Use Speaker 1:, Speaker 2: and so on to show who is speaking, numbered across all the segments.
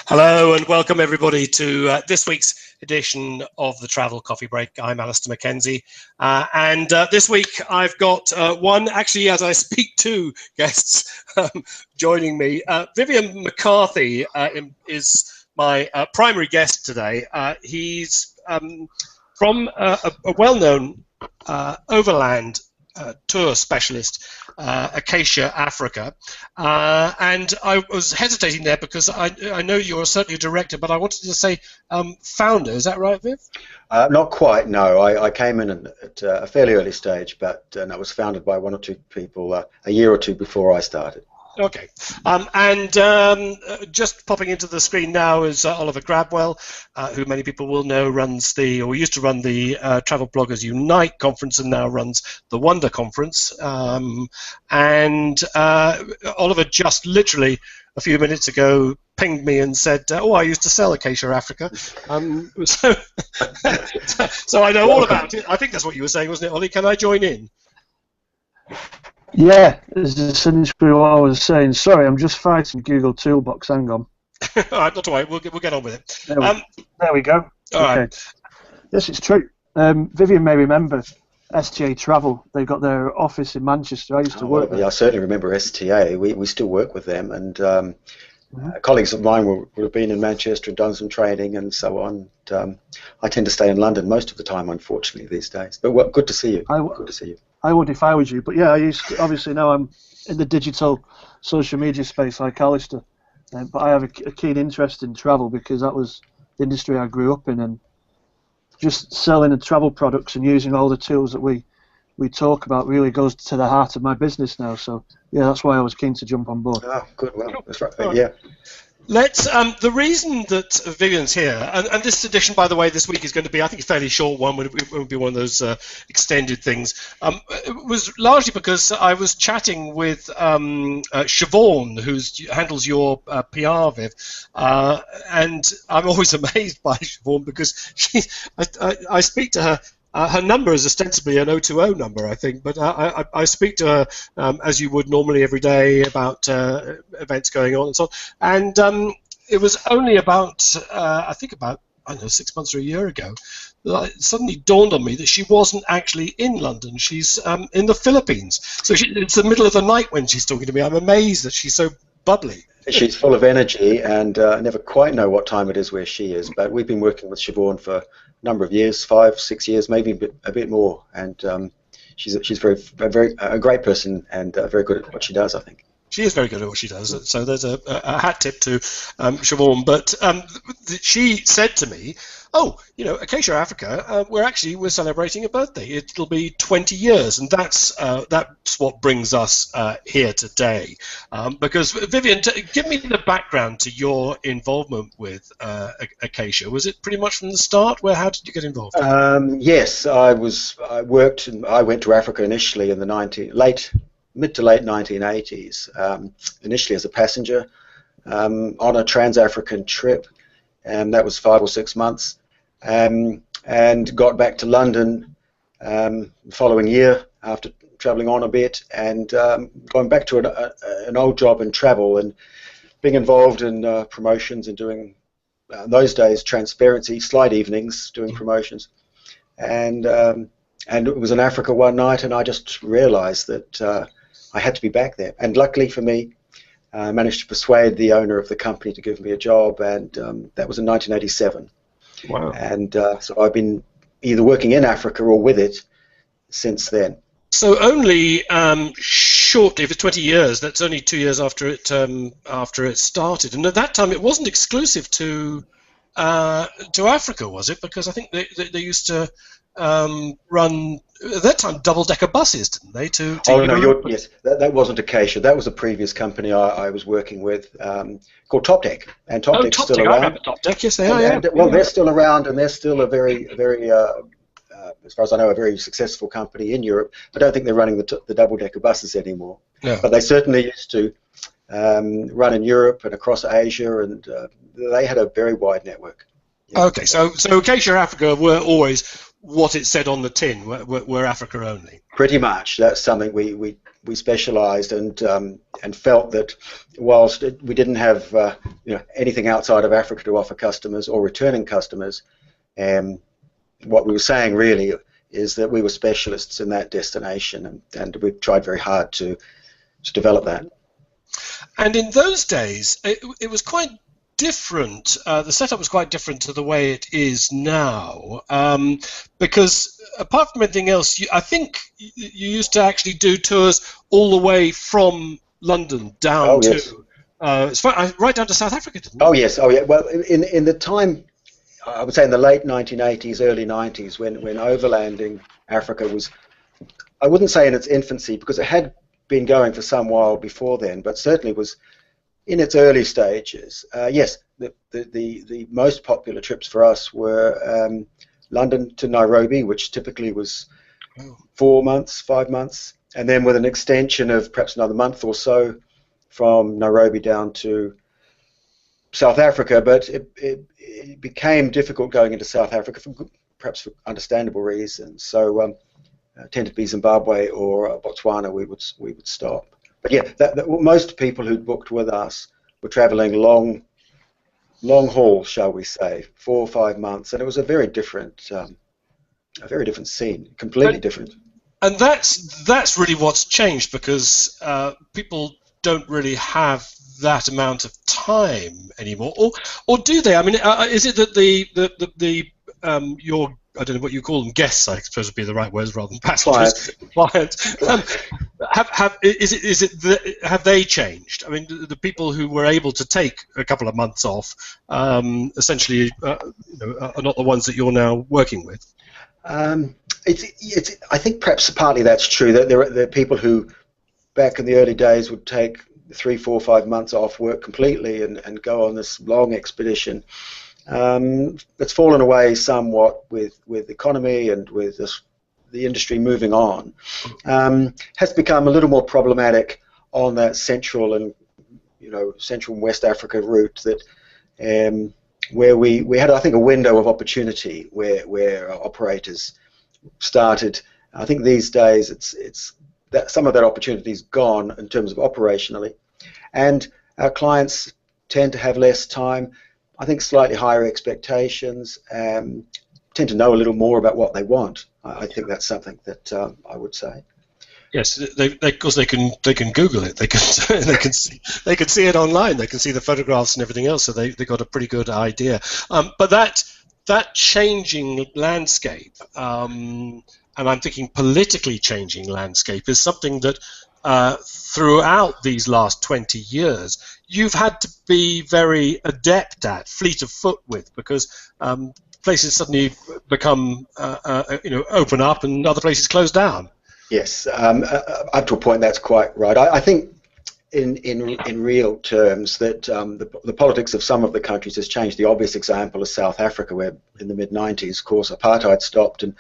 Speaker 1: Hello and welcome everybody to this week's edition of the Travel Coffee Break. I'm Alistair Mackenzie, and this week I've got one, actually as I speak, two guests joining me. Vivian McCarthy is my primary guest today. He's from a well-known overland tour specialist, Acacia Africa, and I was hesitating there because I know you're certainly a director, but I wanted to say founder. Is that right, Viv?
Speaker 2: Not quite, no. I came in at a fairly early stage, but it was founded by one or two people a year or two before I started.
Speaker 1: Okay, and just popping into the screen now is Oliver Grabwell, who many people will know used to run the Travel Bloggers Unite conference and now runs the Wonder Conference. And Oliver just literally a few minutes ago pinged me and said, "Oh, I used to sell Acacia Africa." So I know all about it. I think that's what you were saying, wasn't it, Ollie? Can I join in?
Speaker 3: Yeah, this is essentially what I was saying. Sorry, I'm just fighting Google Toolbox. Hang on.
Speaker 1: All right, not to worry. We'll get on with it.
Speaker 3: There we go.
Speaker 1: All right.
Speaker 3: Yes, it's true. Vivian may remember STA Travel. They've got their office in Manchester. I used to work there.
Speaker 2: Yeah, I certainly remember STA. We still work with them, and colleagues of mine would have been in Manchester and done some training and so on. I tend to stay in London most of the time, unfortunately, these days. But good to see you. Good to see you.
Speaker 3: I would if I was you, but yeah, I used to, obviously now I'm in the digital social media space like Alistair, but I have a keen interest in travel because that was the industry I grew up in, and just selling the travel products and using all the tools that we talk about really goes to the heart of my business now. So yeah, that's why I was keen to jump on board.
Speaker 2: Oh, good. Well, that's right. Yeah.
Speaker 1: Let's. The reason that Vivian's here, and this edition, by the way, this week is going to be, I think, a fairly short one. It won't be one of those extended things. It was largely because I was chatting with Siobhan, who handles your PR, Viv, and I'm always amazed by Siobhan because I speak to her. Her number is ostensibly an 020 number, I think, but I speak to her as you would normally every day about events going on and so on. And it was only about, I don't know, 6 months or a year ago, that it suddenly dawned on me that she wasn't actually in London. She's in the Philippines. So it's the middle of the night when she's talking to me. I'm amazed that she's so bubbly.
Speaker 2: She's full of energy, and I never quite know what time it is where she is, but we've been working with Siobhan for a number of years, 5-6 years, maybe a bit more, and she's a great person and very good at what she does, I think.
Speaker 1: She is very good at what she does, so there's a hat tip to Siobhan. But she said to me, "Oh, Acacia Africa, we're celebrating a birthday. It'll be 20 years, and that's what brings us here today." Because Vivian, give me the background to your involvement with Acacia. Was it pretty much from the start? How did you get involved?
Speaker 2: Yes, I went to Africa initially in the mid to late 1980s, initially as a passenger on a trans-African trip, and that was 5 or 6 months, and got back to London the following year after travelling on a bit, and going back to an old job in travel and being involved in promotions and doing, in those days, transparency, slide evenings, doing promotions, and it was in Africa one night, and I just realised that I had to be back there, and luckily for me, I managed to persuade the owner of the company to give me a job, and that was in 1987.
Speaker 1: Wow!
Speaker 2: And so I've been either working in Africa or with it since then.
Speaker 1: So only shortly, if it's 20 years, that's only 2 years after it started, and at that time it wasn't exclusive to Africa, was it? Because I think they used to run at that time double-decker buses, didn't they?
Speaker 2: Yes, that wasn't Acacia. That was a previous company I was working with called Top Deck, and Top Deck's still around.
Speaker 1: I remember Top Deck. Yes, they are.
Speaker 2: They're still around, and they're still a very, very, as far as I know, a very successful company in Europe. I don't think they're running the double-decker buses anymore, but they certainly used to run in Europe and across Asia, and they had a very wide network.
Speaker 1: Yeah. Okay, so Acacia Africa were always what it said on the tin, were Africa only.
Speaker 2: Pretty much. That's something we specialised and felt that whilst we didn't have anything outside of Africa to offer customers or returning customers, what we were saying really is that we were specialists in that destination, and we've tried very hard to develop that.
Speaker 1: And in those days, it was quite different. The setup was quite different to the way it is now, because apart from anything else, I think you used to actually do tours all the way from London down to right down to South Africa, didn't you?
Speaker 2: Oh yes, oh yeah. Well, in the time, I would say in the late 1980s, early 90s, when overlanding Africa was, I wouldn't say in its infancy, because it had been going for some while before then, but certainly was in its early stages. Yes, the most popular trips for us were London to Nairobi, which typically was 4 months, 5 months, and then with an extension of perhaps another month or so from Nairobi down to South Africa. But it became difficult going into South Africa, perhaps for understandable reasons. So tended to be Zimbabwe or Botswana we would stop. But yeah, most people who booked with us were travelling long haul, shall we say, 4 or 5 months, and it was a very different scene, completely different.
Speaker 1: And that's really what's changed, because people don't really have that amount of time anymore, or do they? I mean, is it that your, I don't know what you call them, guests, I suppose would be the right words rather than passengers, clients. Have they changed? I mean, the people who were able to take a couple of months off, essentially, are not the ones that you're now working with.
Speaker 2: I think perhaps partly that's true, that there are people who back in the early days would take 3, 4, 5 months off work completely and go on this long expedition. It's fallen away somewhat with economy and with the industry moving on. Has become a little more problematic on that central and West Africa route, that where we had, I think, a window of opportunity where operators started. I think these days it's that some of that opportunity is gone in terms of operationally, and our clients tend to have less time. I think slightly higher expectations, tend to know a little more about what they want. I think that's something that I would say.
Speaker 1: Yes, because they can Google it. They can see it online. They can see the photographs and everything else. So they got a pretty good idea. But that changing landscape, and I'm thinking politically changing landscape, is something that throughout these last 20 years you've had to be very adept at, fleet of foot with, because places suddenly become open up and other places close down.
Speaker 2: Yes, up to a point that's quite right. I think in real terms that the politics of some of the countries has changed. The obvious example is South Africa, where in the mid-90s, of course, apartheid stopped and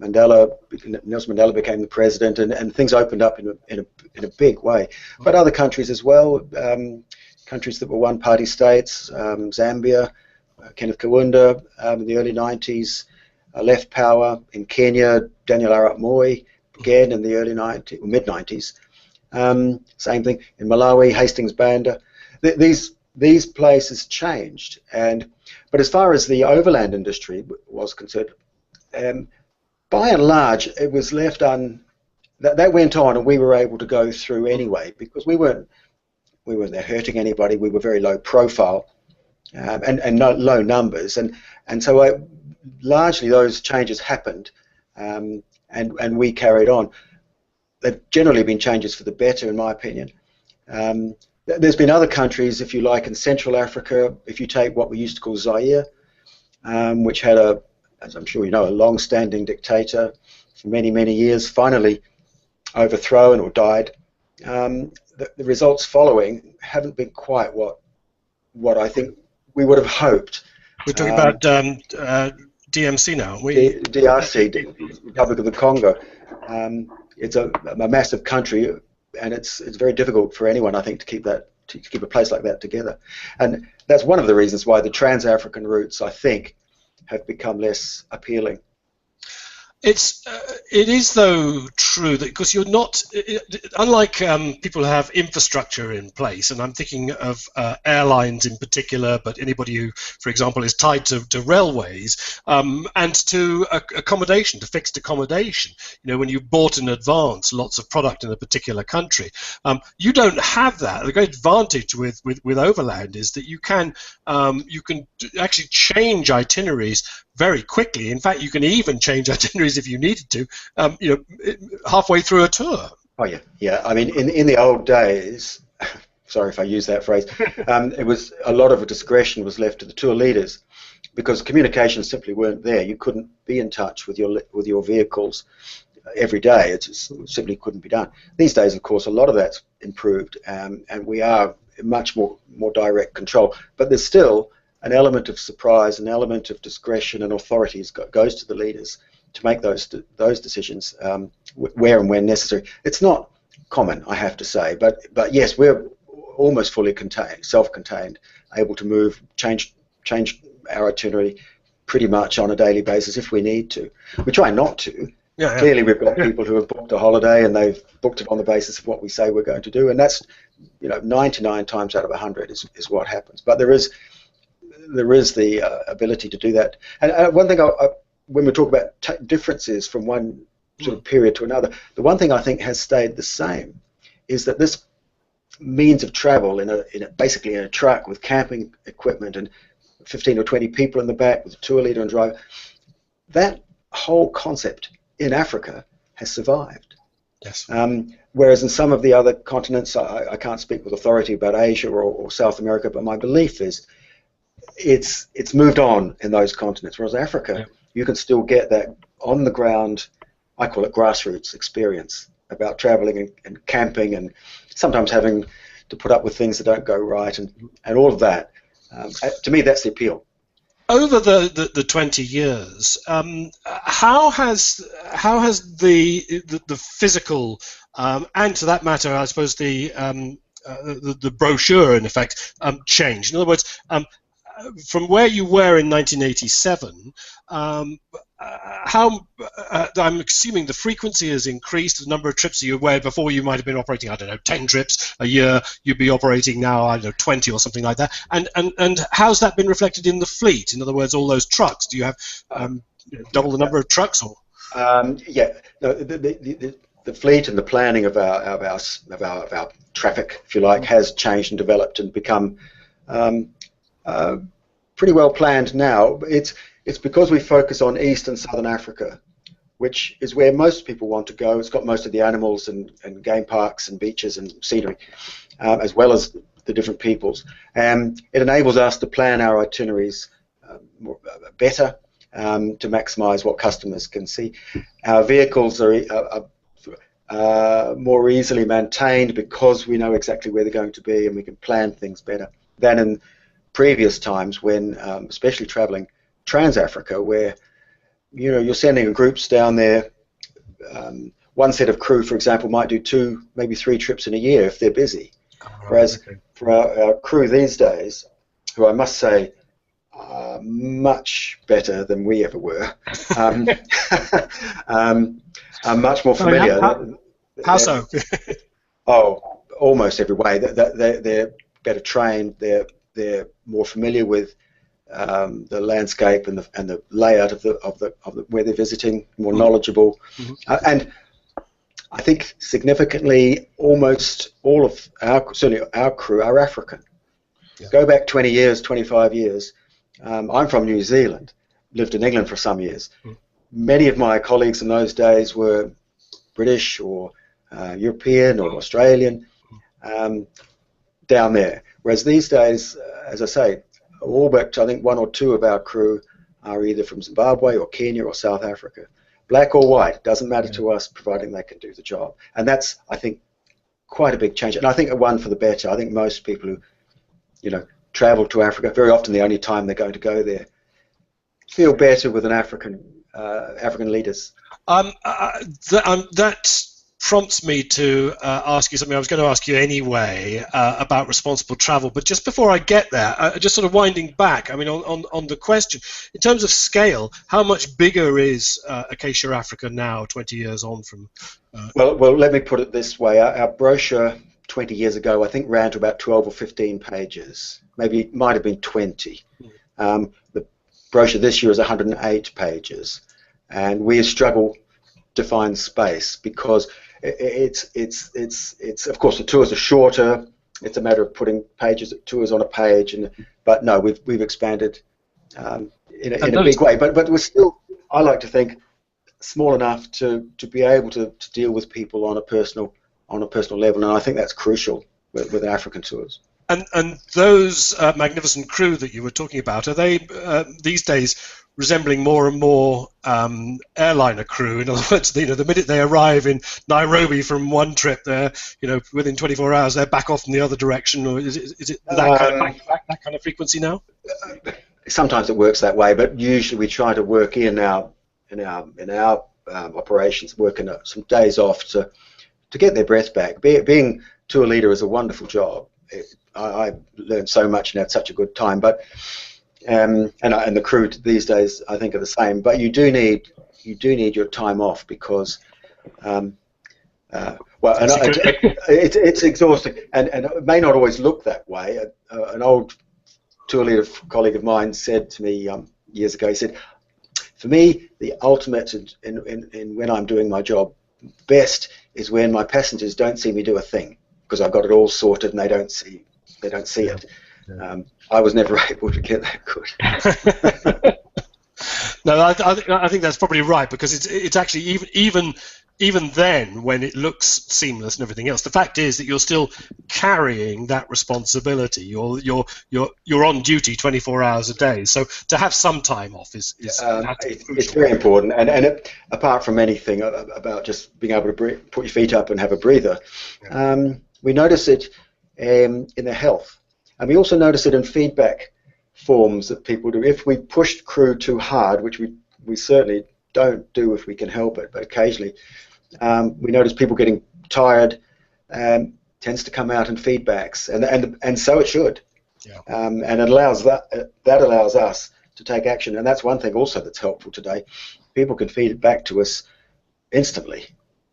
Speaker 2: Nelson Mandela became the president, and things opened up in a big way. But other countries as well, countries that were one-party states, Zambia, Kenneth Kaunda in the early 90s left power. In Kenya, Daniel Arap Moi, again in the early 90s, or mid-90s. Same thing in Malawi, Hastings Banda. These places changed, but as far as the overland industry was concerned, by and large, it was left that went on, and we were able to go through anyway, because we weren't there hurting anybody. We were very low profile, and low numbers, and so largely those changes happened, and we carried on. They've generally been changes for the better, in my opinion. There's been other countries, if you like, in Central Africa. If you take what we used to call Zaire, which had as I'm sure you know, a long-standing dictator for many, many years, finally overthrown or died. The results following haven't been quite what I think we would have hoped.
Speaker 1: We're talking about DMC now.
Speaker 2: DRC, Republic of the Congo. It's a massive country, and it's very difficult for anyone, I think, to keep a place like that together. And that's one of the reasons why the trans-African routes, I think, have become less appealing.
Speaker 1: It is though true that because you're not unlike people who have infrastructure in place, and I'm thinking of airlines in particular, but anybody who, for example, is tied to railways and to accommodation, to fixed accommodation. When you've bought in advance lots of product in a particular country, you don't have that. The great advantage with overland is that you can actually change itineraries very quickly. In fact, you can even change itineraries if you needed to, halfway through a tour.
Speaker 2: Oh yeah, yeah. I mean, in the old days, sorry if I use that phrase, it was a lot of discretion was left to the tour leaders because communications simply weren't there. You couldn't be in touch with your vehicles every day. It just simply couldn't be done. These days, of course, a lot of that's improved, and we are much more direct control. But there's still an element of surprise, an element of discretion, and authority goes to the leaders to make those decisions where and when necessary. It's not common, I have to say, but yes, we're almost fully self-contained, able to move, change our itinerary pretty much on a daily basis if we need to. We try not to. Yeah. Clearly, we've got people who have booked a holiday and they've booked it on the basis of what we say we're going to do, and that's 99 times out of 100 is what happens. But there is the ability to do that. And one thing, when we talk about differences from one sort of period to another, the one thing I think has stayed the same is that this means of travel basically in a truck with camping equipment and 15 or 20 people in the back with a tour leader and driver, that whole concept in Africa has survived.
Speaker 1: Yes.
Speaker 2: Whereas in some of the other continents, I can't speak with authority about Asia or South America, but my belief is it's moved on in those continents. Whereas Africa, you can still get that on the ground, I call it grassroots experience about traveling and camping and sometimes having to put up with things that don't go right and all of that. To me, that's the appeal.
Speaker 1: Over the 20 years, how has the physical and, to that matter, I suppose the brochure in effect changed? In other words, from where you were in 1987, how I'm assuming the frequency has increased. The number of trips you were before you might have been operating, I don't know, 10 trips a year. You'd be operating now, I don't know, 20 or something like that. And how's that been reflected in the fleet? In other words, all those trucks. Do you have double the number of trucks? Or
Speaker 2: yeah, no, the fleet and the planning of our traffic, if you like, has changed and developed and become pretty well planned now. It's because we focus on East and Southern Africa, which is where most people want to go. It's got most of the animals and game parks and beaches and scenery, as well as the different peoples. And it enables us to plan our itineraries better to maximize what customers can see. Our vehicles are more easily maintained because we know exactly where they're going to be and we can plan things better than in previous times when, especially traveling Trans-Africa, where you're sending groups down there. One set of crew, for example, might do 2, maybe 3 trips in a year if they're busy. Whereas for our crew these days, who I must say are much better than we ever were, are much more familiar.
Speaker 1: How so?
Speaker 2: Oh, almost every way. They're better trained. They're more familiar with the landscape and the layout of the where they're visiting, more knowledgeable, and I think significantly almost all of certainly our crew are African. Yeah. Go back 20 years, 25 years. I'm from New Zealand, lived in England for some years. Many of my colleagues in those days were British or European or Australian down there. Whereas these days, as I say, all but I think 1 or 2 of our crew are either from Zimbabwe or Kenya or South Africa. Black or white, doesn't matter to us, providing they can do the job. And that's, I think, quite a big change. And I think one for the better. I think most people who, travel to Africa, very often the only time they're going to go there, feel better with an African leaders.
Speaker 1: That prompts me to ask you something I was going to ask you anyway about responsible travel. But just before I get there, just sort of winding back, I mean, on the question, in terms of scale, how much bigger is Acacia Africa now, 20 years on from?
Speaker 2: Well, let me put it this way. Our brochure 20 years ago, I think, ran to about 12 or 15 pages. Maybe it might have been 20. The brochure this year is 108 pages. And we struggle to find space because it's of course the tours are shorter. It's a matter of putting tours on a page, but no, we've expanded in a big way. But we're still, I like to think, small enough to be able to deal with people on a personal level, and I think that's crucial with African tours.
Speaker 1: And those magnificent crew that you were talking about, are they these days resembling more and more airliner crew? In other words, the minute they arrive in Nairobi from one trip, they're within 24 hours they're back off in the other direction, or is it that kind of frequency now?
Speaker 2: Sometimes it works that way, but usually we try to work in our operations, working some days off to get their breath back. Being tour leader is a wonderful job. I learned so much and had such a good time, but and the crew these days I think are the same. But you do need your time off because it's exhausting, and it may not always look that way. An old tour leader colleague of mine said to me years ago, he said, for me, the ultimate in when I'm doing my job best is when my passengers don't see me do a thing, because I've got it all sorted and they don't see it. Yeah. I was never able to get that good.
Speaker 1: No, I think that's probably right, because it's actually even then, when it looks seamless and everything else, the fact is that you're still carrying that responsibility. You're on duty 24 hours a day, so to have some time off is
Speaker 2: it's very important. And apart from anything about just being able to put your feet up and have a breather, we notice it in their health, and we also notice it in feedback forms that people do. If we push crew too hard, which we certainly don't do if we can help it, but occasionally we notice people getting tired, tends to come out in feedbacks, and so it should. Yeah. And it allows that allows us to take action, and that's one thing also that's helpful today. People can feed it back to us instantly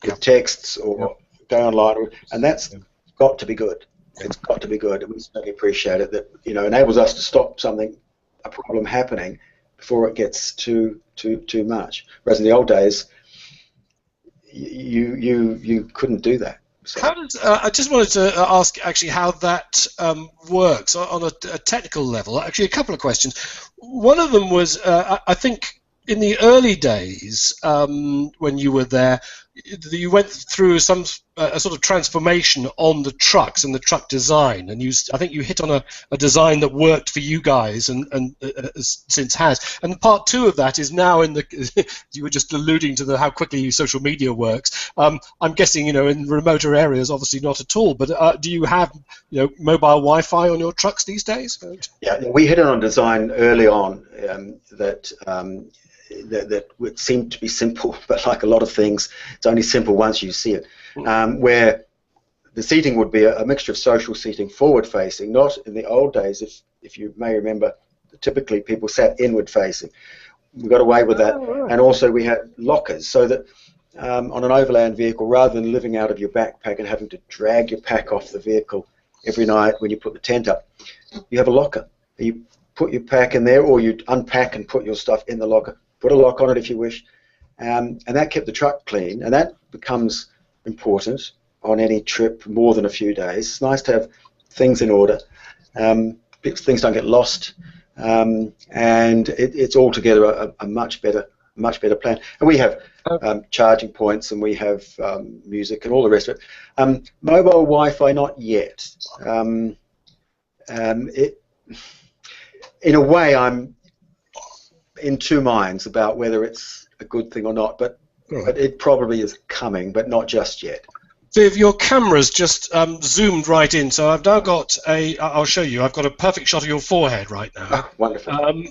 Speaker 2: with texts or go online, and that's got to be good. It's got to be good, and we certainly appreciate it. That enables us to stop a problem happening before it gets too much. Whereas in the old days, you couldn't do that. So.
Speaker 1: How does I just wanted to ask actually how that works on a technical level. Actually, a couple of questions. One of them was I think in the early days when you were there, you went through a sort of transformation on the trucks and the truck design, and I think you hit on a design that worked for you guys and since has. And part two of that is now in you were just alluding to how quickly social media works. I'm guessing in remoter areas, obviously not at all. But do you have mobile Wi-Fi on your trucks these days?
Speaker 2: Yeah, we hit on design early on that would seem to be simple, but like a lot of things, it's only simple once you see it. Where the seating would be a mixture of social seating, forward-facing, not in the old days, if you may remember, typically people sat inward-facing. We got away with that, and also we had lockers, so that on an overland vehicle, rather than living out of your backpack and having to drag your pack off the vehicle every night when you put the tent up, you have a locker. You put your pack in there, or you unpack and put your stuff in the locker. Put a lock on it if you wish, and that kept the truck clean, and that becomes important on any trip more than a few days. It's nice to have things in order, things don't get lost, and it's altogether a much better plan. And we have charging points, and we have music and all the rest of it. Mobile Wi-Fi, not yet. In a way, I'm in two minds about whether it's a good thing or not, but it probably is coming, but not just yet.
Speaker 1: Viv, your camera's just zoomed right in, so I've now got I'll show you, I've got a perfect shot of your forehead right now.
Speaker 2: Oh, wonderful.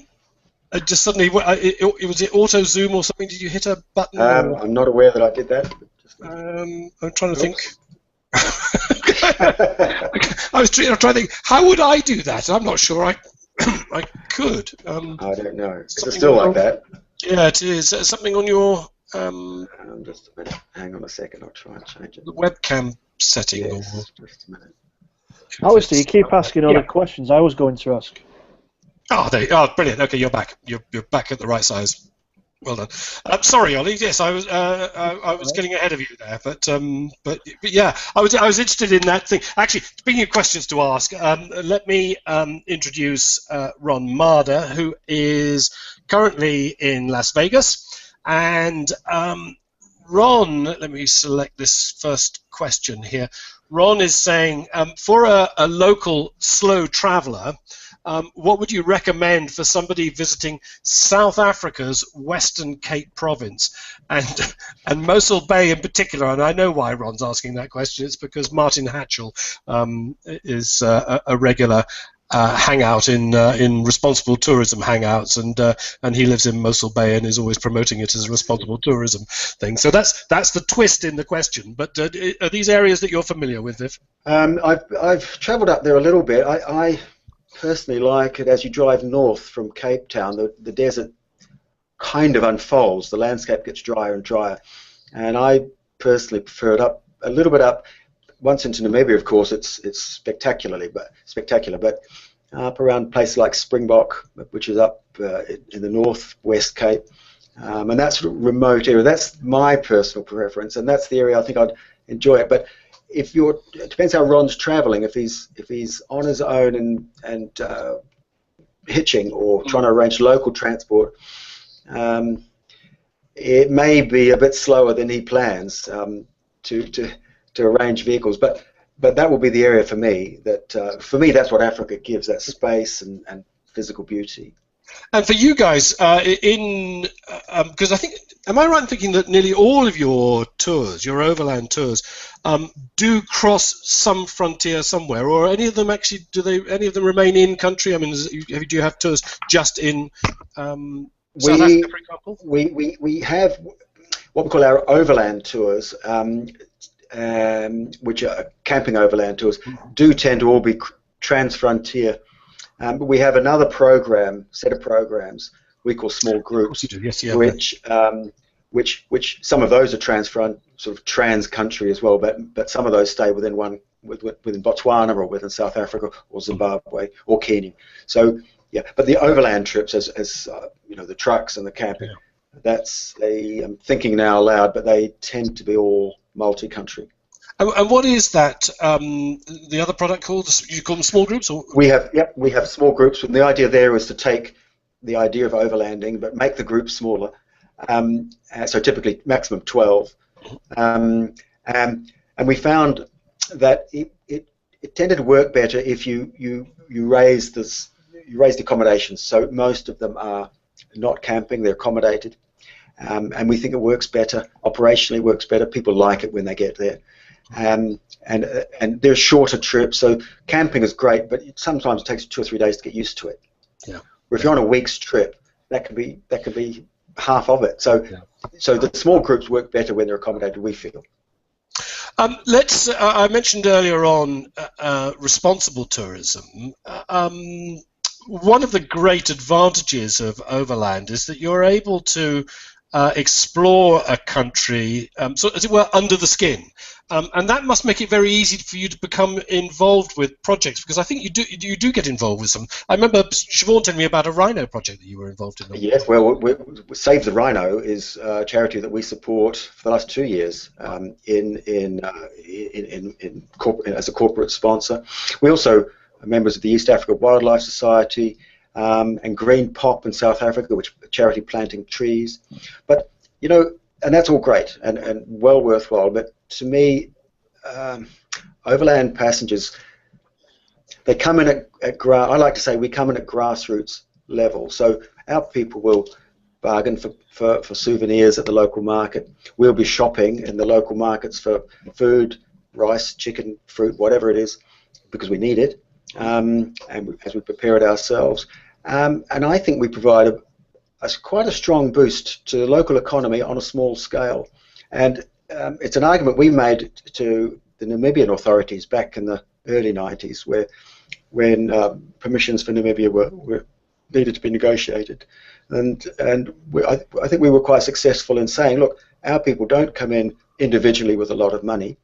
Speaker 1: Just suddenly, was it auto zoom or something? Did you hit a button?
Speaker 2: I'm not aware that I did that.
Speaker 1: I'm trying to think. I was trying to think, how would I do that? I'm not sure I could.
Speaker 2: I don't know. Is it
Speaker 1: something
Speaker 2: still
Speaker 1: on
Speaker 2: like that?
Speaker 1: Yeah, it is. Something on your
Speaker 2: Just a minute. Hang on a second. I'll try and change it.
Speaker 1: the webcam setting.
Speaker 2: Yes,
Speaker 1: Or
Speaker 2: just a minute.
Speaker 3: Alistair, you keep asking other questions. I was going to ask.
Speaker 1: Oh, brilliant. Okay, you're back. You're back at the right size. Well done. Sorry, Ollie. Yes, I was getting ahead of you there, but yeah, I was interested in that thing. Actually, speaking of questions to ask, let me introduce Ron Marder, who is currently in Las Vegas, and Ron. Let me select this first question here. Ron is saying, for a local slow traveller, what would you recommend for somebody visiting South Africa's Western Cape Province and Mosul Bay in particular? And I know why Ron's asking that question. It's because Martin Hatchell is a regular hangout in responsible tourism hangouts, and he lives in Mosul Bay and is always promoting it as a responsible tourism thing. So that's the twist in the question. But are these areas that you're familiar with, Viv?
Speaker 2: I've travelled up there a little bit. I personally like it as you drive north from Cape Town. The desert kind of unfolds. The landscape gets drier and drier, and I personally prefer it up a little bit up. Once into Namibia, of course, it's spectacular, but up around places like Springbok, which is up in the northwest Cape, and that sort of remote area. That's my personal preference, and that's the area I think I'd enjoy it. But it depends how Ron's travelling. If he's on his own and hitching or trying to arrange local transport, it may be a bit slower than he plans to arrange vehicles. But that will be the area for me. For me, that's what Africa gives: that space and physical beauty.
Speaker 1: And for you guys, because I think, am I right in thinking that nearly all of your tours, your overland tours, do cross some frontier somewhere, or any of them actually any of them remain in country? I mean, do you have tours just in South Africa, for example?
Speaker 2: We have what we call our overland tours, which are camping overland tours, do tend to all be trans-frontier. But we have another set of programs we call small groups,
Speaker 1: yes, yeah,
Speaker 2: which some of those are trans-country as well, but some of those stay within Botswana or within South Africa or Zimbabwe or Kenya. So yeah, but the overland trips, as you know, the trucks and the camping, that's I'm thinking now aloud, but they tend to be all multi-country.
Speaker 1: And what is that? The other product called? You call them small groups, or
Speaker 2: we have small groups. And the idea there is to take the idea of overlanding, but make the groups smaller. So typically maximum 12. And we found that it tended to work better if you raise the accommodations. So most of them are not camping; they're accommodated. And we think it works better. Operationally, works better. People like it when they get there. And they're shorter trips, so camping is great, but sometimes it takes 2 or 3 days to get used to it.
Speaker 1: Yeah.
Speaker 2: Or if you're on a week's trip, that could be half of it. So the small groups work better when they're accommodated, we feel.
Speaker 1: I mentioned earlier on responsible tourism. One of the great advantages of overland is that you're able to explore a country, so as it were, under the skin, and that must make it very easy for you to become involved with projects, because I think you do get involved with some. I remember Siobhan telling me about a rhino project that you were involved in.
Speaker 2: Yes, well, Save the Rhino is a charity that we support for the last 2 years as a corporate sponsor. We also are members of the East Africa Wildlife Society. And Green Pop in South Africa, which is a charity planting trees. But, you know, and that's all great and well worthwhile. But to me, overland passengers, they come in I like to say we come in at grassroots level. So our people will bargain for souvenirs at the local market. We'll be shopping in the local markets for food, rice, chicken, fruit, whatever it is, because we need it. And as we prepare it ourselves, and I think we provide quite a strong boost to the local economy on a small scale, and it's an argument we made to the Namibian authorities back in the early 90s, when permissions for Namibia were needed to be negotiated, and I think we were quite successful in saying, look, our people don't come in individually with a lot of money,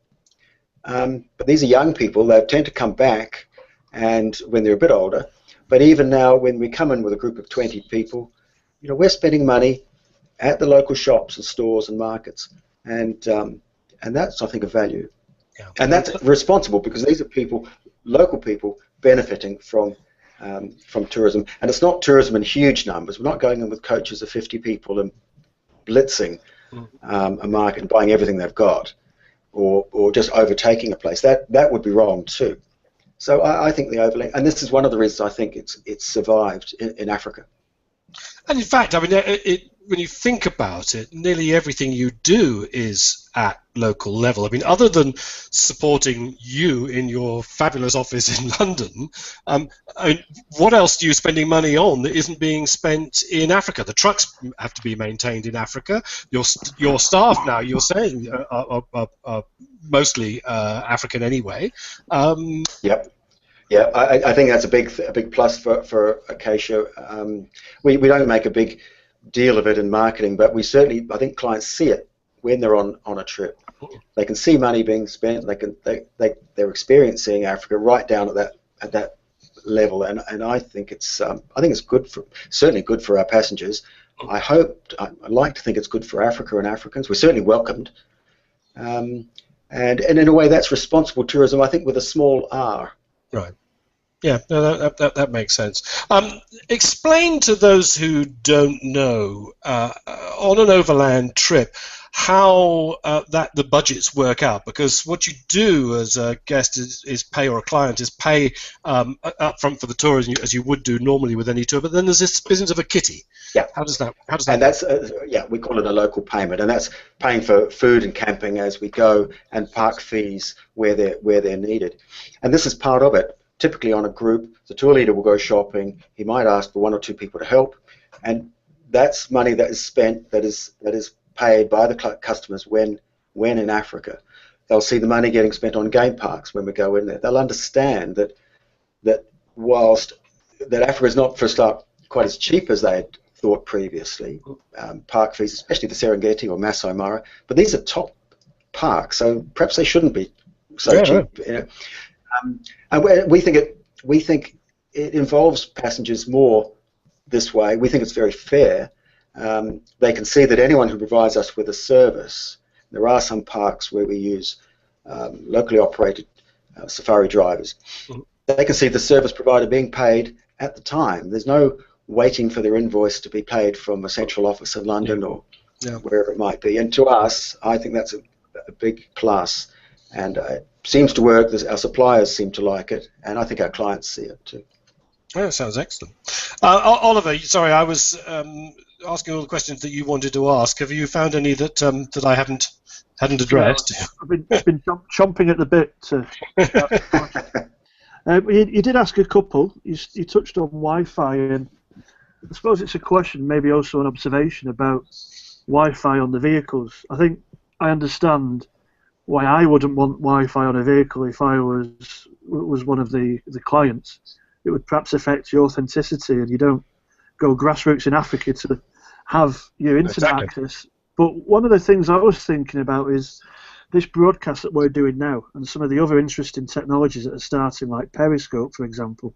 Speaker 2: but these are young people. They tend to come back, and when they're a bit older. But even now, when we come in with a group of 20 people, we're spending money at the local shops and stores and markets, and that's, I think, of value.
Speaker 1: Yeah.
Speaker 2: And that's responsible, because these are people, local people, benefiting from tourism. And it's not tourism in huge numbers. We're not going in with coaches of 50 people and blitzing a market and buying everything they've got, or just overtaking a place. That would be wrong too. So I think the overlay, and this is one of the reasons I think it's survived in Africa.
Speaker 1: And in fact, I mean, when you think about it, nearly everything you do is at local level. I mean, other than supporting you in your fabulous office in London, I mean, what else are you spending money on that isn't being spent in Africa? The trucks have to be maintained in Africa. Your staff now, you're saying, are mostly African anyway.
Speaker 2: Yep. Yeah, I think that's a big plus for Acacia. We don't make a big deal of it in marketing, but we certainly, I think clients see it when they're on a trip. They can see money being spent. They're experiencing Africa right down at that level, and I think it's good certainly good for our passengers. I'd like to think it's good for Africa and Africans. We're certainly welcomed, and in a way that's responsible tourism, I think, with a small r.
Speaker 1: Right. Yeah, no, that makes sense. Explain to those who don't know, on an overland trip, how the budgets work out, because what you do as a guest is pay, or a client is pay up front for the tour as you would do normally with any tour, but then there's this business of a kitty.
Speaker 2: Yeah.
Speaker 1: How does that
Speaker 2: and that's we call it a local payment, and that's paying for food and camping as we go, and park fees where they're needed. And this is part of it. Typically on a group, the tour leader will go shopping. He might ask for one or two people to help, and that's money that is spent, that is paid by the customers when in Africa. They'll see the money getting spent on game parks when we go in there. They'll understand that whilst that Africa is not, for a start, quite as cheap as they had thought previously, park fees, especially the Serengeti or Masai Mara, but these are top parks, so perhaps they shouldn't be so cheap. And we think it involves passengers more this way. We think it's very fair. They can see that anyone who provides us with a service, there are some parks where we use locally operated safari drivers, they can see the service provider being paid at the time. There's no waiting for their invoice to be paid from a central office in London or wherever it might be. And to us, I think that's a big plus. And it seems to work. Our suppliers seem to like it, and I think our clients see it too.
Speaker 1: Oh, that sounds excellent. Oliver, sorry, I was asking all the questions that you wanted to ask. Have you found any that I hadn't addressed?
Speaker 3: I've been chomping at the bit to. You did ask a couple. You touched on Wi-Fi, and I suppose it's a question, maybe also an observation about Wi-Fi on the vehicles. I think I understand why I wouldn't want Wi-Fi on a vehicle if I was one of the clients. It would perhaps affect your authenticity, and you don't go grassroots in Africa to have your internet access. But one of the things I was thinking about is this broadcast that we're doing now, and some of the other interesting technologies that are starting, like Periscope, for example.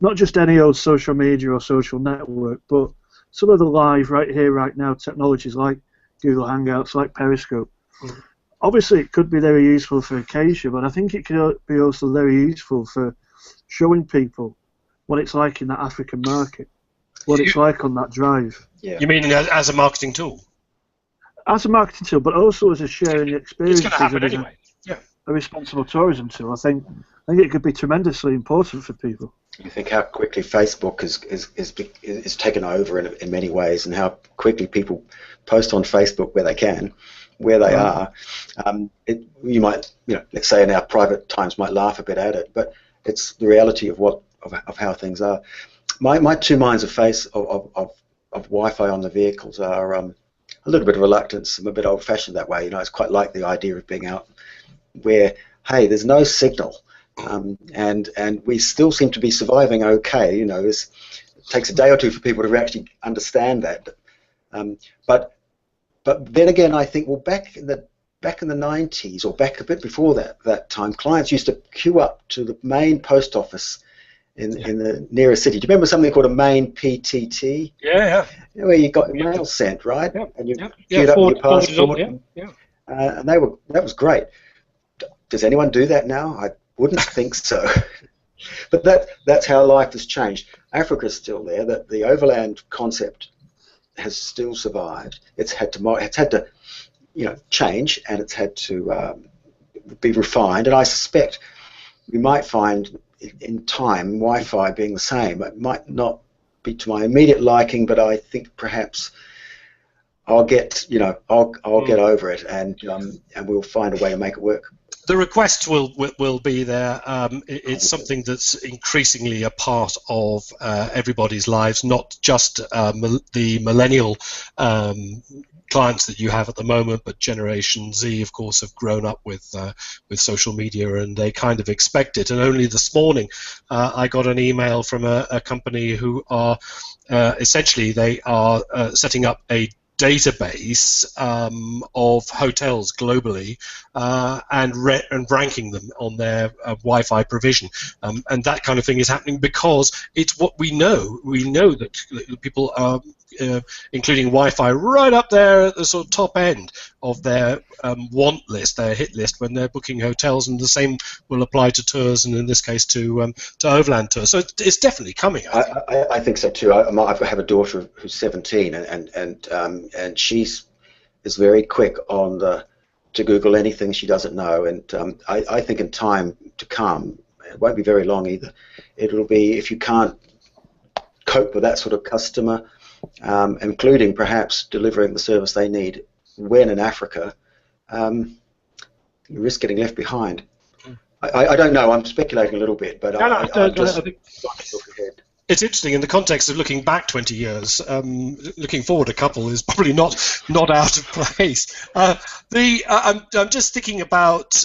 Speaker 3: Not just any old social media or social network, but some of the live, right here, right now technologies like Google Hangouts, like Periscope. Obviously, it could be very useful for Acacia, but I think it could be also very useful for showing people what it's like in that African market, what it's like on that drive.
Speaker 1: Yeah. You mean as a marketing tool?
Speaker 3: As a marketing tool, but also as a sharing experience.
Speaker 1: It's going to happen anyway.
Speaker 3: A responsible tourism tool. I think it could be tremendously important for people.
Speaker 2: You think how quickly Facebook is taken over in many ways, and how quickly people post on Facebook where they can, where they are. You might, let's say in our private times, might laugh a bit at it, but it's the reality of how things are. My two minds of Wi-Fi on the vehicles are a little bit of reluctance. I'm a bit old-fashioned that way. You know, it's quite like the idea of being out where, hey, there's no signal, and we still seem to be surviving okay. You know, it takes a day or two for people to actually understand that. But then again, I think, well, back in the 90s, or back a bit before that time, clients used to queue up to the main post office in the nearest city. Do you remember something called a main PTT?
Speaker 1: Yeah.
Speaker 2: Where you got your mail sent, right?
Speaker 1: Yep.
Speaker 2: And you queued up with your passport.
Speaker 1: Yeah.
Speaker 2: And that was great. Does anyone do that now? I wouldn't think so. But that's how life has changed. Africa's still there. The overland concept has still survived. It's had to change, and it's had to be refined. And I suspect we might find in time Wi-Fi being the same. It might not be to my immediate liking, but I think perhaps I'll get get over it, and we'll find a way to make it work.
Speaker 1: The request will be there. It's something that's increasingly a part of everybody's lives, not just the millennial clients that you have at the moment, but Generation Z, of course, have grown up with social media, and they kind of expect it. And only this morning, I got an email from a company who are essentially they are setting up a database of hotels globally and ranking them on their Wi-Fi provision, and that kind of thing is happening because it's what we know. We know that people are including Wi-Fi right up there at the sort of top end of their want list, their hit list when they're booking hotels, and the same will apply to tours, and in this case to overland tours. So it's definitely coming.
Speaker 2: I think so too. I have a daughter who's 17, and she is very quick to Google anything she doesn't know, and I think in time to come, it won't be very long either. It'll be, if you can't cope with that sort of customer, including perhaps delivering the service they need when in Africa, you risk getting left behind. I don't know. I'm speculating a little bit, but I think
Speaker 1: it's interesting in the context of looking back 20 years. Looking forward a couple is probably not out of place. I'm just thinking about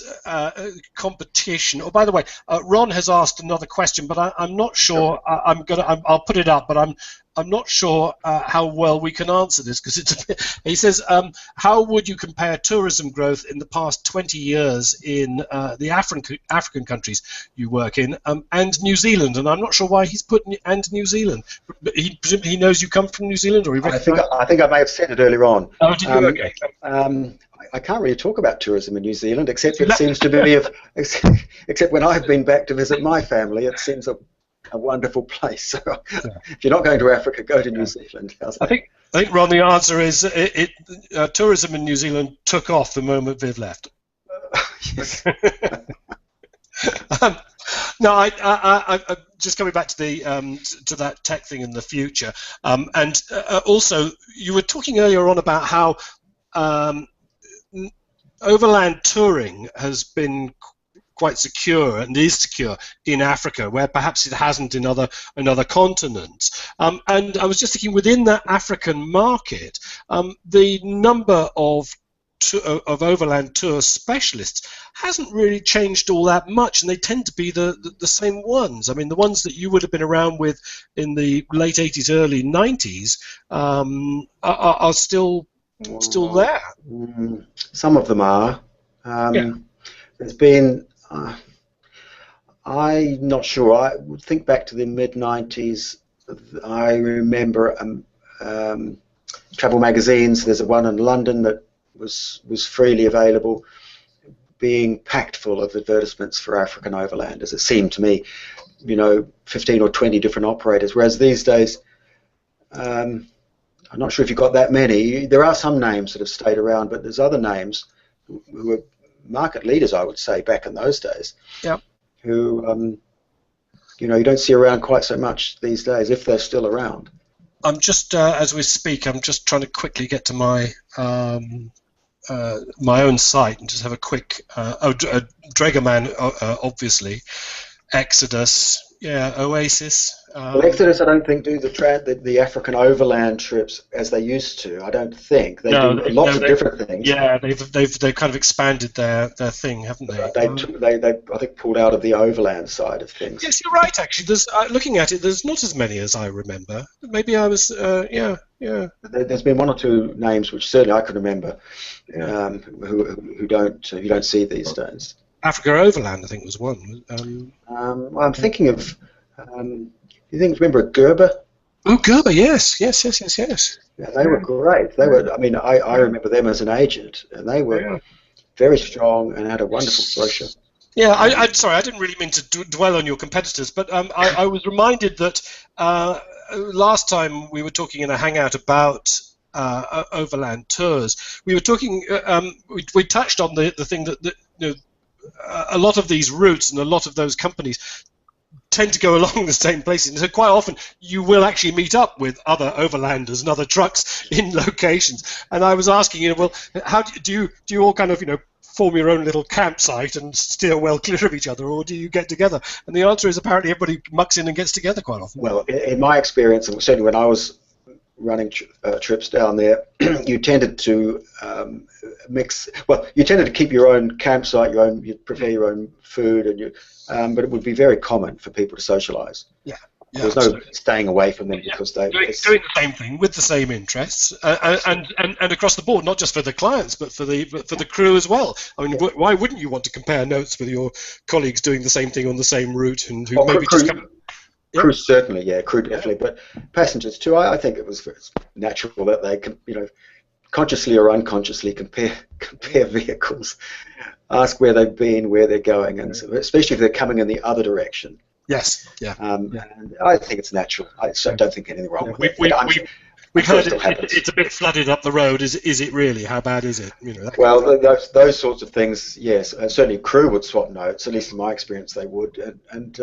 Speaker 1: competition. Oh, by the way, Ron has asked another question, but I'm not sure. I'll put it up, but I'm not sure how well we can answer this, because he says, how would you compare tourism growth in the past 20 years in the African countries you work in and New Zealand? And I'm not sure why he's put and New Zealand. Presumably he knows you come from New Zealand, or
Speaker 2: I think I may have said it earlier on.
Speaker 1: Oh, did you? Okay.
Speaker 2: I can't really talk about tourism in New Zealand, except it seems to be except when I've been back to visit my family, it seems a wonderful place. So if you're not going to Africa, go to New Zealand.
Speaker 1: I think, Ron, the answer is tourism in New Zealand took off the moment Viv left.
Speaker 2: Yes.
Speaker 1: No, I just coming back to to that tech thing in the future, and also you were talking earlier on about how overland touring has been quite secure and is secure in Africa, where perhaps it hasn't in other continents. And I was just thinking, within that African market, the number of overland tour specialists hasn't really changed all that much, and they tend to be the same ones. I mean, the ones that you would have been around with in the late 80s, early 90s are still there.
Speaker 2: Some of them are. There's been. I'm not sure. I would think back to the mid-90s. I remember travel magazines. There's one in London that was freely available, being packed full of advertisements for African overlanders. It seemed to me, 15 or 20 different operators. Whereas these days, I'm not sure if you've got that many. There are some names that have stayed around, but there's other names who were market leaders, I would say, back in those days.
Speaker 1: Yeah.
Speaker 2: Who, you don't see around quite so much these days, if they're still around.
Speaker 1: I'm just, as we speak, I'm just trying to quickly get to my my own site and just have a quick. Dragoman, obviously, Exodus. Yeah, Oasis.
Speaker 2: Well, Exodus, I don't think do the African overland trips as they used to. I don't think they
Speaker 1: No,
Speaker 2: do lots of different things.
Speaker 1: yeah, they've kind of expanded their thing, haven't they?
Speaker 2: They I think pulled out of the overland side of things.
Speaker 1: Yes, you're right. Actually, there's looking at it, there's not as many as I remember. Maybe I was, yeah.
Speaker 2: There's been one or two names which certainly I can remember, who you don't see these days.
Speaker 1: Africa Overland, I think, was one.
Speaker 2: Well, I'm thinking of. Remember Gerber?
Speaker 1: Oh, Gerber, yes. Yeah,
Speaker 2: they were great. They were. I mean, I remember them as an agent, and they were very strong and had a wonderful brochure.
Speaker 1: Yeah, I'm sorry, I didn't really mean to dwell on your competitors, but I was reminded that last time we were talking in a hangout about overland tours, we were talking. We touched on the thing that a lot of these routes and a lot of those companies tend to go along the same places, and so quite often you will actually meet up with other overlanders and other trucks in locations. And I was asking, well, how do you all kind of form your own little campsite and steer well clear of each other, or do you get together? And the answer is apparently everybody mucks in and gets together quite often.
Speaker 2: Well, in my experience, and certainly when I was running trips down there, you tended to mix. Well, you tended to keep your own campsite, you'd prepare your own food, and but it would be very common for people to socialise.
Speaker 1: Yeah.
Speaker 2: There was no staying away from them because they
Speaker 1: doing the same thing with the same interests, and across the board, not just for the clients but for the crew as well. I mean, why wouldn't you want to compare notes with your colleagues doing the same thing on the same route and who maybe just come?
Speaker 2: Crew certainly, crew definitely, but passengers too. I think it was natural that they can, consciously or unconsciously compare vehicles, ask where they've been, where they're going, and especially if they're coming in the other direction.
Speaker 1: Yes, yeah.
Speaker 2: And I think it's natural. I don't think anything wrong with it.
Speaker 1: We've heard it's a bit flooded up the road. Is it really? How bad is it?
Speaker 2: Well, those sorts of things, yes. Certainly, crew would swap notes. At least in my experience, they would, and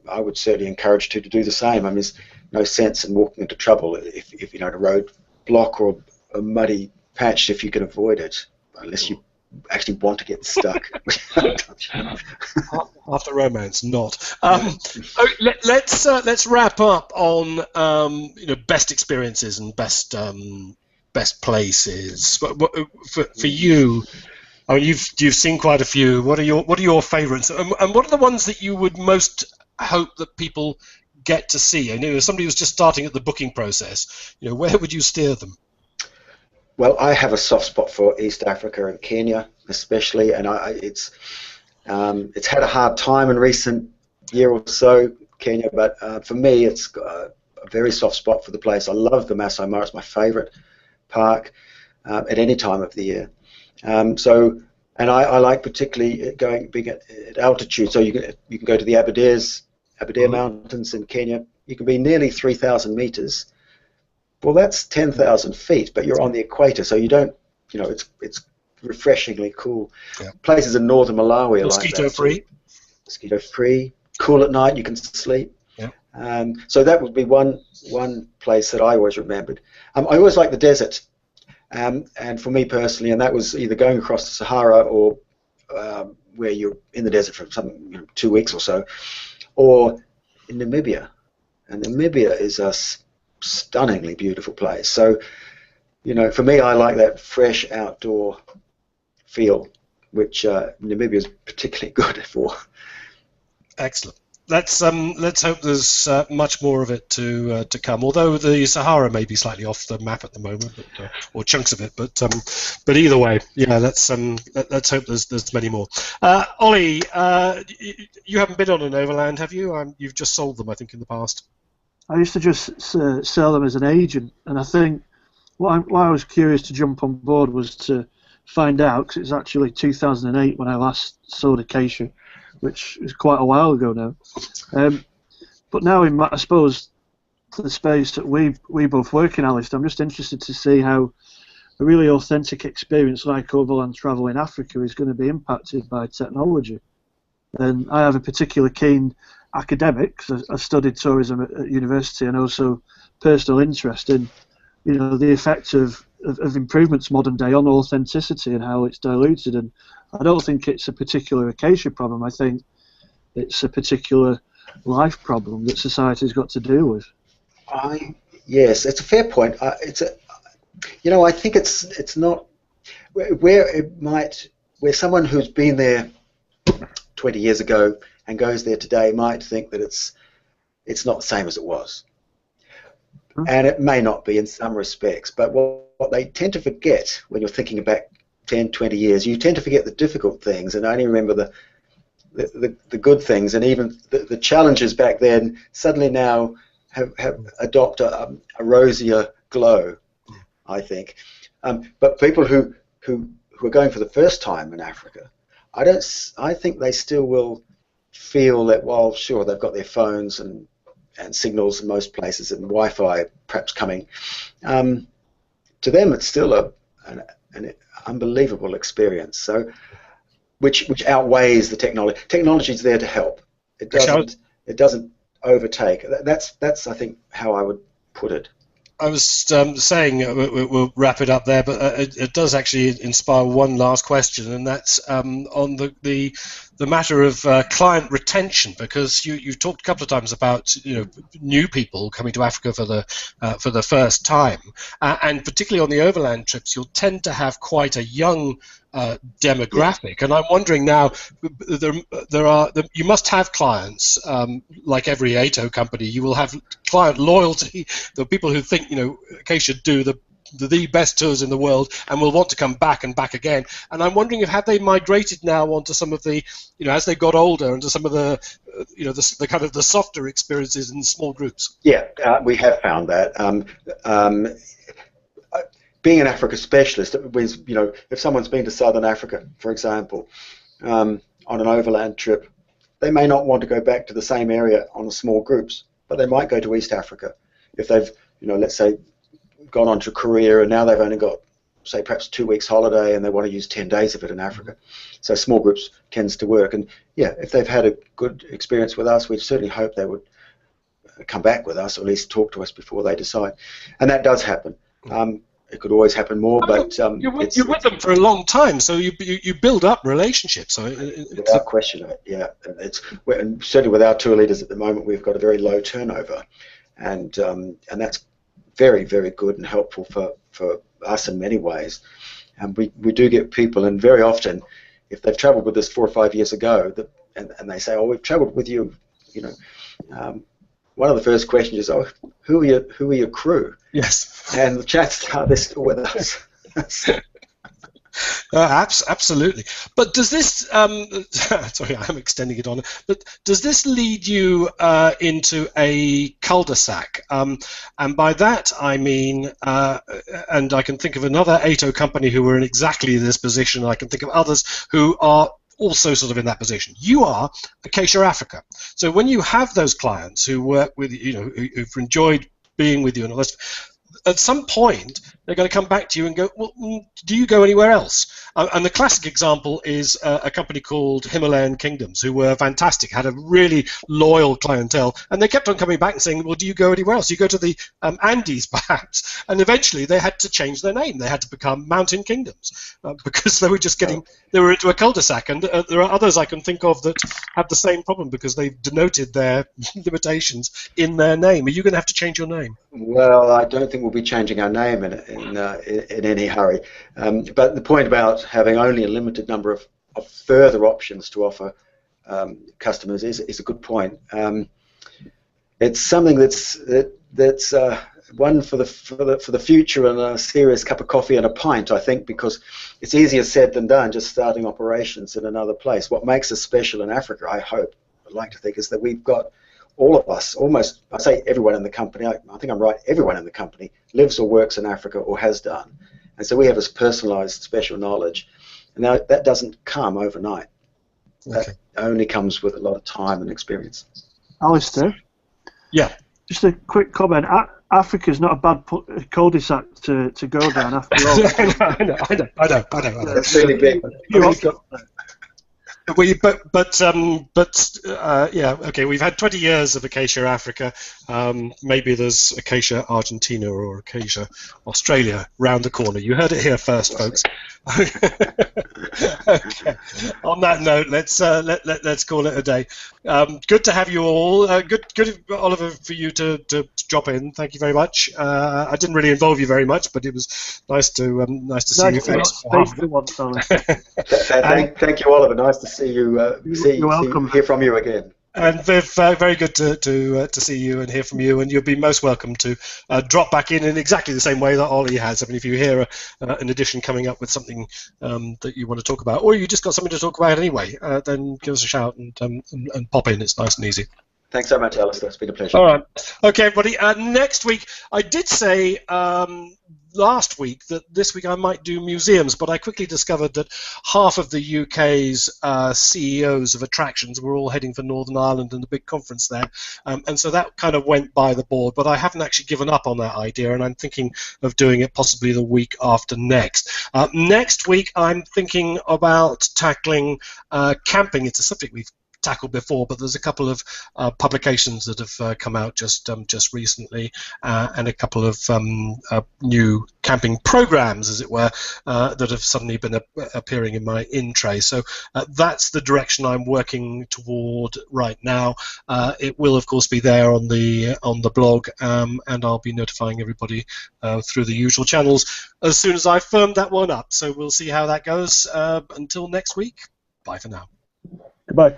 Speaker 2: I would certainly encourage to do the same. I mean, there's no sense in walking into trouble if a road block or a muddy patch if you can avoid it, unless you actually want to get stuck.
Speaker 1: After romance, not. Let's wrap up on best experiences and best places. For you, I mean, you've seen quite a few. What are your favourites, and what are the ones that you would most hope that people get to see? I know somebody who's just starting at the booking process. Where would you steer them?
Speaker 2: Well, I have a soft spot for East Africa and Kenya, especially, and it's had a hard time in recent year or so, Kenya. But for me, it's got a very soft spot for the place. I love the Masai Mara; it's my favourite park at any time of the year. And I like particularly being at altitude. So you can go to the Aberdare Mountains in Kenya. You can be nearly 3,000 meters. Well, that's 10,000 feet, but you're on the equator, so you don't. It's refreshingly cool. Yeah. Places in northern Malawi are like that.
Speaker 1: Mosquito-free.
Speaker 2: Mosquito-free. Cool at night. You can sleep. Yeah. So that would be one place that I always remembered. I always like the desert. And for me personally, and that was either going across the Sahara or where you're in the desert for 2 weeks or so, or in Namibia. And Namibia is a stunningly beautiful place. So, for me, I like that fresh outdoor feel, which Namibia is particularly good for.
Speaker 1: Excellent. Let's hope there's much more of it to come. Although the Sahara may be slightly off the map at the moment, or chunks of it. But either way, yeah. Let's hope there's many more. Ollie, you haven't been on an overland, have you? You've just sold them, I think, in the past.
Speaker 3: I used to just sell them as an agent, and I think why I was curious to jump on board was to find out, because it was actually 2008 when I last sold Acacia, which is quite a while ago now. But now, I suppose, to the space that we both work in, Alistair, I'm just interested to see how a really authentic experience like overland travel in Africa is going to be impacted by technology. And I have a particular keen academic, because I studied tourism at university, and also personal interest in the effect of improvements modern day on authenticity and how it's diluted. And I don't think it's a particular Acacia problem. I think it's a particular life problem that society's got to deal with.
Speaker 2: Yes, it's a fair point. I think it's not where someone who's been there 20 years ago and goes there today might think that it's not the same as it was. And it may not be in some respects, but what they tend to forget when you're thinking back 10, 20 years, you tend to forget the difficult things and only remember the good things, and even the challenges back then suddenly now have adopt a rosier glow, I think. But people who are going for the first time in Africa, I think they still will feel that, while sure they've got their phones and signals in most places and Wi-Fi perhaps coming, to them it's still an unbelievable experience. So, which outweighs the technology. Technology is there to help. It doesn't overtake. That's I think how I would put it.
Speaker 1: I was saying we'll wrap it up there, but it does actually inspire one last question, and that's on the matter of client retention, because you've talked a couple of times about new people coming to Africa for the first time, and particularly on the overland trips, you'll tend to have quite a young demographic, and I'm wondering now, you must have clients, like every ATO company, you will have client loyalty, the people who think Acacia should do the best tours in the world and will want to come back and back again. And I'm wondering have they migrated now onto some of the, as they got older, into some of the, the kind of the softer experiences in small groups?
Speaker 2: Yeah, we have found that. Being an Africa specialist, it means, if someone's been to Southern Africa, for example, on an overland trip, they may not want to go back to the same area on small groups, but they might go to East Africa if they've, let's say, gone on to Korea and now they've only got, say, perhaps 2 weeks holiday and they want to use 10 days of it in Africa. So small groups tends to work. And yeah, if they've had a good experience with us, we certainly hope they would come back with us, or at least talk to us before they decide. And that does happen. It could always happen more, but
Speaker 1: you're with them for a long time, so you build up relationships. So
Speaker 2: without question, yeah. And certainly with our tour leaders at the moment, we've got a very low turnover, and that's very, very good and helpful for us in many ways. And we do get people, and very often, if they've travelled with us 4 or 5 years ago, and they say, "Oh, we've travelled with you," one of the first questions is, "Oh, who are your crew?"
Speaker 1: Yes.
Speaker 2: And the chances are they're still with us.
Speaker 1: Absolutely. But does this, sorry, I'm extending it on, but does this lead you into a cul-de-sac? And by that I mean, and I can think of another ATO company who are in exactly this position, I can think of others who are also sort of in that position. You are Acacia Africa. So when you have those clients who work with you, who've enjoyed being with you and all this, at some point they're going to come back to you and go, well, do you go anywhere else? And the classic example is a company called Himalayan Kingdoms, who were fantastic, had a really loyal clientele, and they kept on coming back and saying, well, do you go anywhere else? You go to the Andes, perhaps? And eventually they had to change their name. They had to become Mountain Kingdoms because they were just they were into a cul-de-sac. And there are others I can think of that have the same problem because they've denoted their limitations in their name. Are you going to have to change your name?
Speaker 2: Well, I don't think we'll be changing our name in any hurry. But the point about having only a limited number of further options to offer customers is a good point. It's something that's one for the future, and a serious cup of coffee and a pint, I think, because it's easier said than done just starting operations in another place. What makes us special in Africa, I'd like to think, is that we've got all of us, almost, I say everyone in the company, I think I'm right, everyone in the company lives or works in Africa or has done. And so we have this personalised special knowledge. And now that doesn't come overnight.
Speaker 1: Okay.
Speaker 2: That only comes with a lot of time and experience.
Speaker 3: Alistair?
Speaker 1: Yeah.
Speaker 3: Just a quick comment. Africa's not a bad cul-de-sac to go down after all.
Speaker 1: I know.
Speaker 2: That's really big.
Speaker 1: Yeah, okay. We've had 20 years of Acacia Africa. Maybe there's Acacia Argentina or Acacia Australia round the corner. You heard it here first, folks. Okay. On that note, let's call it a day. Good to have you all. Good, Oliver, for you to drop in. Thank you very much. I didn't really involve you very much, but it was nice to see you face.
Speaker 2: Thank you, Oliver. Nice to see you. Hear from you again.
Speaker 1: And Viv, very good to see you and hear from you. And you'll be most welcome to drop back in exactly the same way that Ollie has. I mean, if you hear an edition coming up with something that you want to talk about, or you just got something to talk about anyway, then give us a shout and pop in. It's nice and easy.
Speaker 2: Thanks so much, Alistair. It's been a pleasure.
Speaker 1: All right. Okay, everybody. Next week, I did say last week that this week I might do museums, but I quickly discovered that half of the UK's CEOs of attractions were all heading for Northern Ireland and the big conference there, and so that kind of went by the board, but I haven't actually given up on that idea, and I'm thinking of doing it possibly the week after next. Next week I'm thinking about tackling camping. It's a subject we've tackled before, but there's a couple of publications that have come out just recently, and a couple of new camping programs, as it were, that have suddenly been appearing in my in tray. So that's the direction I'm working toward right now. It will, of course, be there on the blog, and I'll be notifying everybody through the usual channels as soon as I've firmed that one up. So we'll see how that goes. Until next week, bye for now.
Speaker 3: Goodbye.